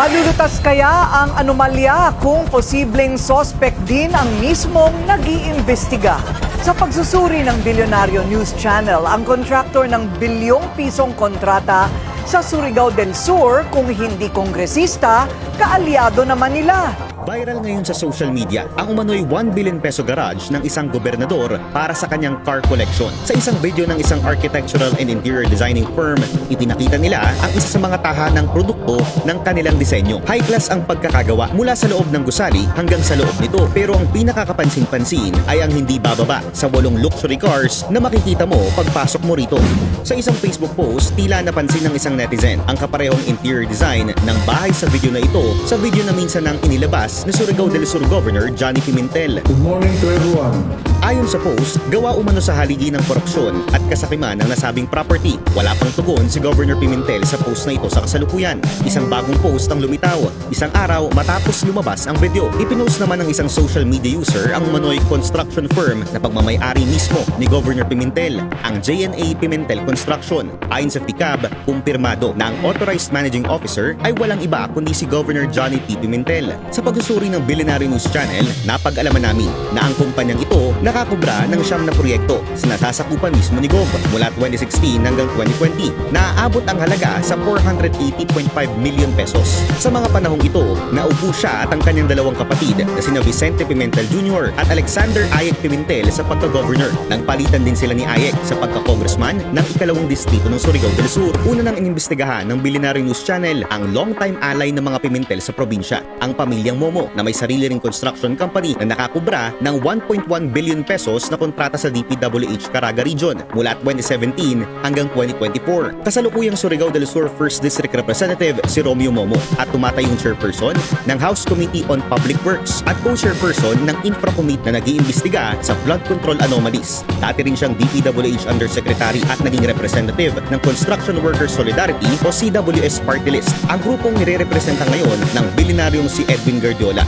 Malulutas kaya ang anomalya kung posibleng sospek din ang mismong nag-iimbestiga? Sa pagsusuri ng Bilyonaryo News Channel, ang kontraktor ng bilyong pisong kontrata sa Surigao del Sur, kung hindi kongresista, kaalyado naman nila. Viral ngayon sa social media ang umano'y 1 billion peso garage ng isang gobernador para sa kanyang car collection. Sa isang video ng isang architectural and interior designing firm, ipinakita nila ang isa sa mga tahanang produkto ng kanilang disenyo. High class ang pagkakagawa mula sa loob ng gusali hanggang sa loob nito. Pero ang pinakakapansin-pansin ay ang hindi bababa sa 8 luxury cars na makikita mo pagpasok mo rito. Sa isang Facebook post, tila napansin ng isang netizen ang kaparehong interior design ng bahay sa video na ito sa video na minsan nang inilabas ni Surigao del Sur Governor Johnny Pimentel. Good morning to everyone. Ayon sa post, gawa umano sa haligi ng korupsyon at kasakiman ng nasabing property. Wala pang tugon si Governor Pimentel sa post na ito sa kasalukuyan. Isang bagong post ang lumitaw, isang araw matapos lumabas ang video. Ipinost naman ng isang social media user ang umano'y construction firm na pagmamay-ari mismo ni Governor Pimentel, ang JNA Pimentel Construction. Ayon sa PICAB, kumpirmado na ang authorized managing officer ay walang iba kundi si Governor Johnny P. Pimentel. Sa pagsusuri ng Bilyonaryo News Channel, napag-alaman namin na ang kumpanyang ito nakakubra ng siyam na proyekto sa nasasakupan mismo ni Gov. Mula 2016 hanggang 2020, naaabot ang halaga sa 480.5 million pesos. Sa mga panahong ito, naupo siya at ang kanyang dalawang kapatid na sina Vicente Pimentel Jr. at Alexander Ayek Pimentel sa pagka-governor. Nang palitan din sila ni Ayek sa pagka-congressman ng ikalawang distrito ng Surigao del Sur. Una nang inimbestigahan ng Bilyonaryo News Channel ang long-time ally ng mga Pimentel sa probinsya, ang pamilyang Momo, na may sarili ring construction company na nakakubra ng 1.1 billion pesos na kontrata sa DPWH Caraga Region mula 2017 hanggang 2024. Kasalukuyang Surigao del Sur 1st District Representative si Romeo Momo at tumatayong chairperson ng House Committee on Public Works at co-chairperson ng Infra Committee na nag-iimbestiga sa flood control anomalies. Dati rin siyang DPWH Undersecretary at naging representative ng Construction Workers Solidarity o CWS Party List, ang grupong nire-representa ngayon ng bilyonaryong si Edwin Guardiola.